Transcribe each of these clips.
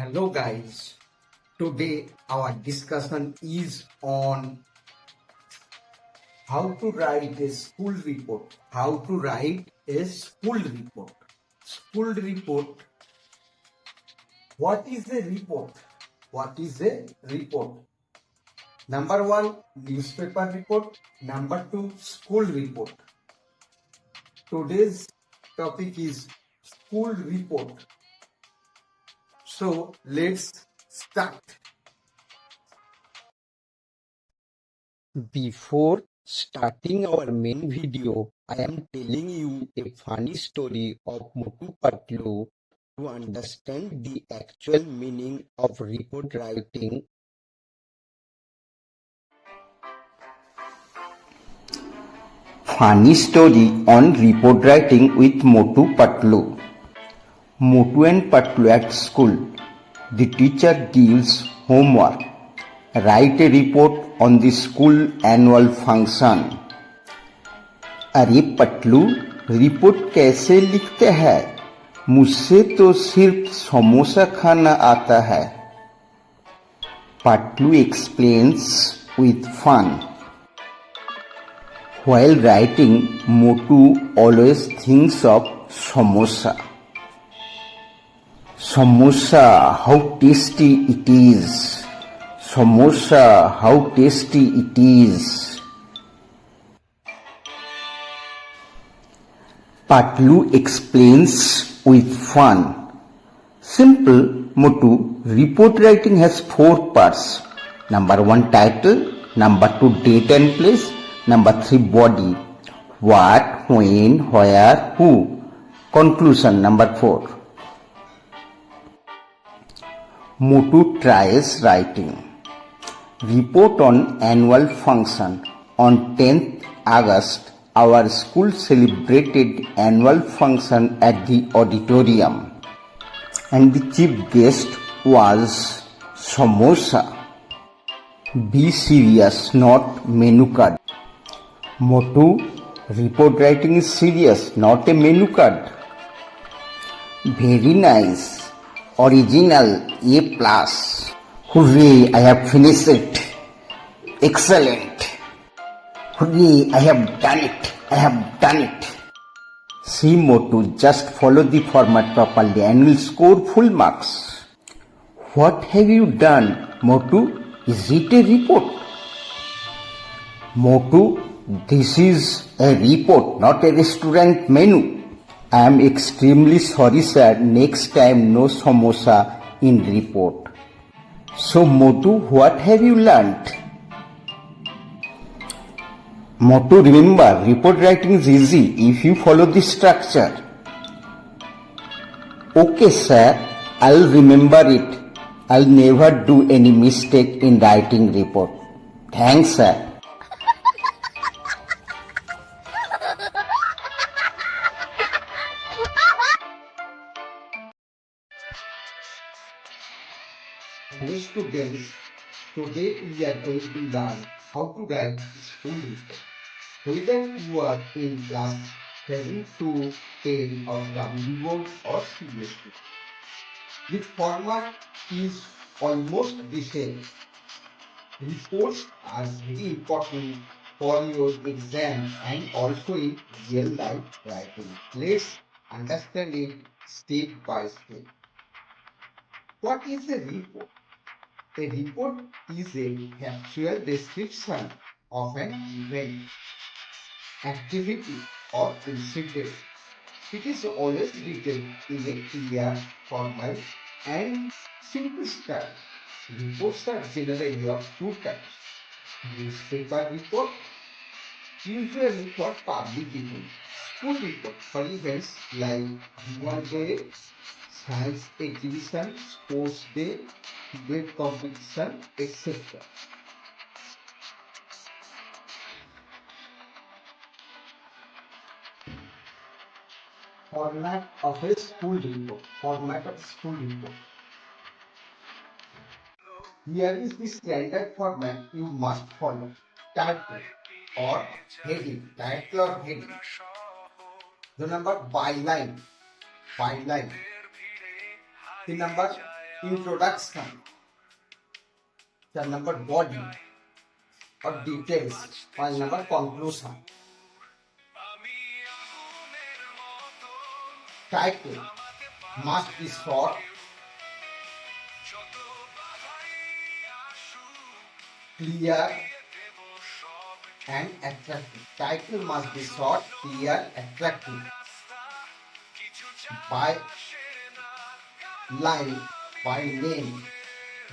Hello guys, today our discussion is on how to write a school report. How to write a school report. School report. What is a report? What is a report? Number one, newspaper report. Number two, school report. Today's topic is school report. So let's start. Before starting our main video, I am telling you a funny story of Motu Patlu to understand the actual meaning of report writing. Funny story on report writing with Motu Patlu. Motu and Patlu at school. The teacher gives homework. Write a report on the school annual function. अरे Patlu, report कैसे लिखते हैं? मुझसे तो सिर्फ समोसा खाना आता है. Patlu explains with fun. While writing, Motu always thinks of samosa. Samosa, how tasty it is. Samosa, how tasty it is. Patlu explains with fun. Simple, Motu, report writing has 4 parts. Number 1, title. Number 2, date and place. Number 3, body. What, when, where, who. Conclusion, number 4. Motu tries writing. Report on annual function. On 10th August, our school celebrated annual function at the auditorium. And the chief guest was samosa. Be serious, not menu card. Motu, report writing is serious, not a menu card. Very nice. Original, A+. Hooray, I have finished it. Excellent. Hooray, I have done it. I have done it. See Motu, just follow the format properly and will score full marks. What have you done, Motu? Is it a report? Motu, this is a report, not a restaurant menu. I am extremely sorry, sir. Next time, no samosa in report. So, Motu, what have you learnt? Motu, remember, report writing is easy if you follow the structure. Okay, sir. I'll remember it. I'll never do any mistake in writing report. Thanks, sir. Hello students, today we are going to learn how to write school report. Whether you are in class 7 to 10 of government board or CBSE, the format is almost the same. Reports are very important for your exam and also in real life writing. Let's understand it step by step. What is a report? A report is a factual description of an event, activity, or incident. It is always written in a clear, formal, and simple style. Reports are generally of 2 types. Newspaper report, usually for public events. School report for events like annual day, science exhibition, sports day, debate competition, etc. Format of a school report. Format of school report. Here is the standard format you must follow. Title or heading. Title or heading. The number byline. Byline. The number introduction. Chapter number body or details. File number conclusion. Title must be short, clear and attractive. Title must be short, clear, attractive. By line, by name.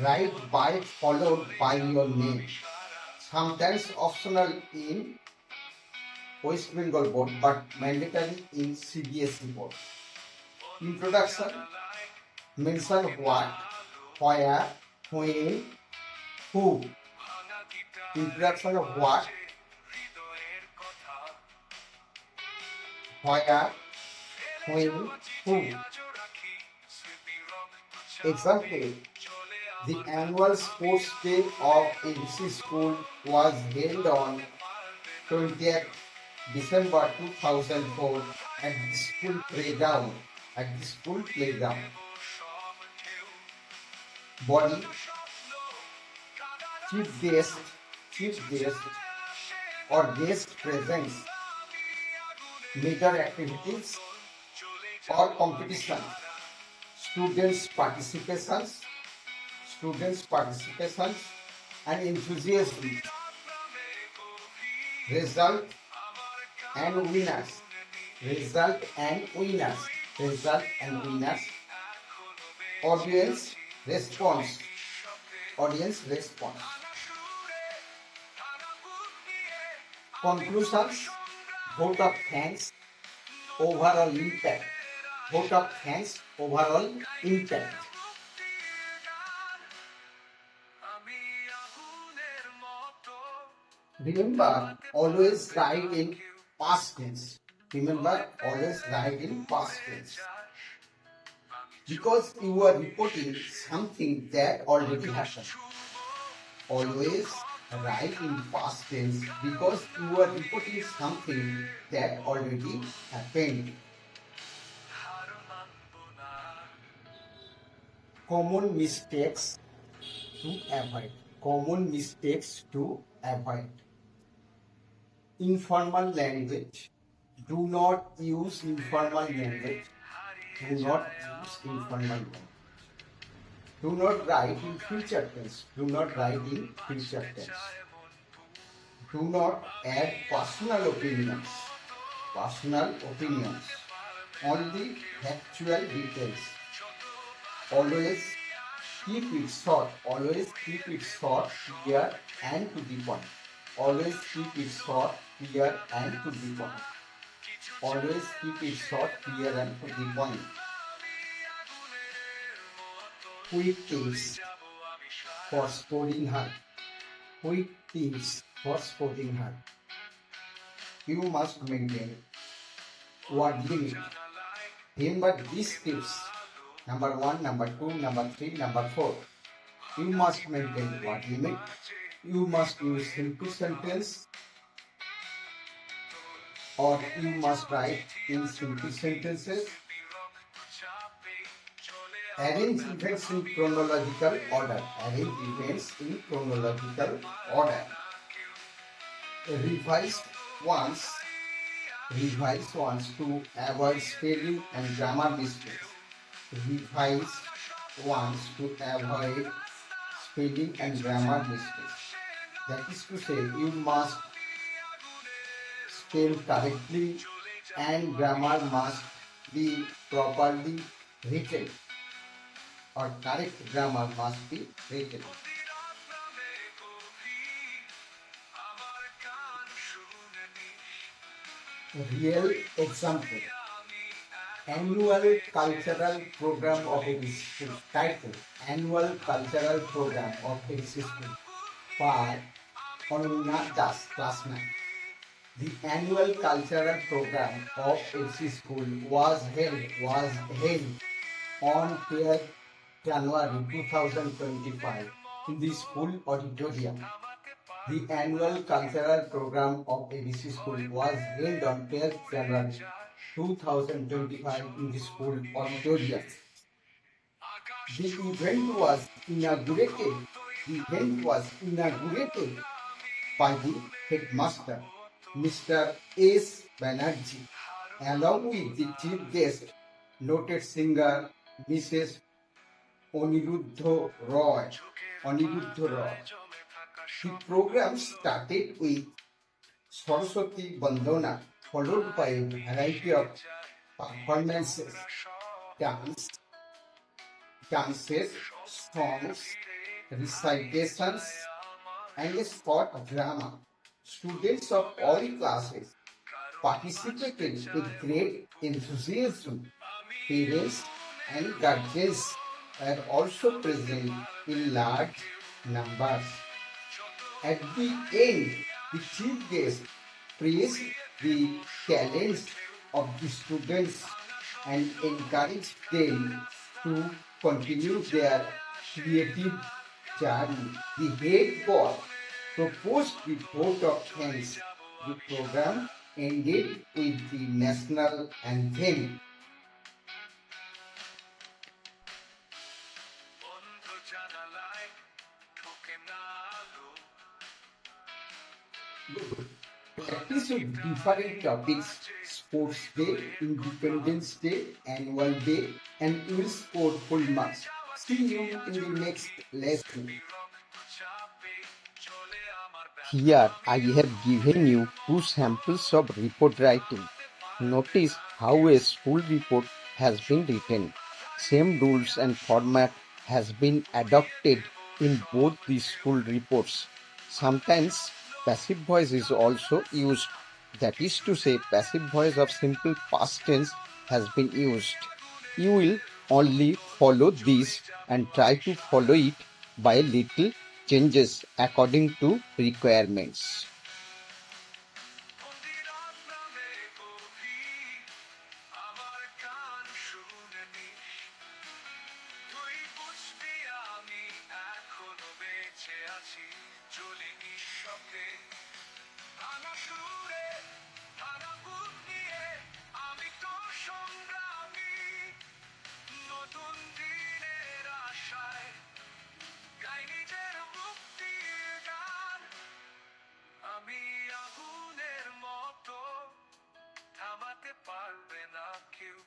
Write by followed by your name. Sometimes optional in West Bengal Board but mandatory in CBSE Board. Introduction. Mention what, where, when, who. Introduction of what, where, when, who. Example. The annual sports day of ABC School was held on 20th December 2004 at the school playground. Body. Chief guest or guest presence. Major activities or competition. Students' participations and enthusiasm. Result and winners. Audience response. Conclusions. Vote of thanks. Overall impact. Remember, always write in past tense. Because you are reporting something that already happened. Always write in past tense because you are reporting something that already happened. Common mistakes to avoid. Informal language. Do not use informal language. Do not write in future tense. Do not add personal opinions. Only factual details. Always keep it short, clear and to the point. Quick tips for scoring high. You must maintain word limit. Remember these tips. Number 1, number 2, number 3, number 4. You must maintain word limit. You must use simple sentence or you must write in simple sentences. Arrange events in chronological order. Revise once to avoid spelling and grammar mistakes. That is to say, you must spell correctly and grammar must be properly written or correct grammar must be written. Real example. Annual Cultural Program of ABC School. Title: Annual Cultural Program of ABC School by Ananya Das, Class 9. The annual cultural program of ABC School was held on 12th January 2025 in the school auditorium. The annual cultural program of ABC School was held on 12th January 2025 in the school auditorium. The event was inaugurated. The event was inaugurated by the headmaster, Mr. S. Banerjee, along with the chief guest, noted singer Mrs. Aniruddha Roy. Aniruddha Roy. The program started with Saraswati Bandana, followed by a variety of performances, dances, songs, recitations, and a sport drama. Students of all classes participated with great enthusiasm. Parents and guardians were also present in large numbers. At the end, the chief guest praised the talents of the students and encouraged them to continue their creative journey. The head boy proposed the vote of thanks. The program ended with the national anthem. Practice with different topics: Sports Day, Independence Day, Annual Day, and you will score full marks. See you in the next lesson. Here I have given you two samples of report writing. Notice how a school report has been written. Same rules and format has been adopted in both the school reports. Sometimes passive voice is also used. That is to say, passive voice of simple past tense has been used. You will only follow this and try to follow it by little changes according to requirements. আমি আগুনের মতো থামাতে পারবে না কেউ,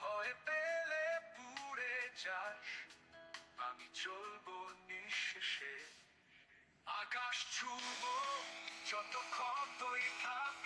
ভয় পেলে পুড়ে যাস, আমি চলবো নিঃশেষে, আকাশ ছুঁবো যত ক্ষতই থাক,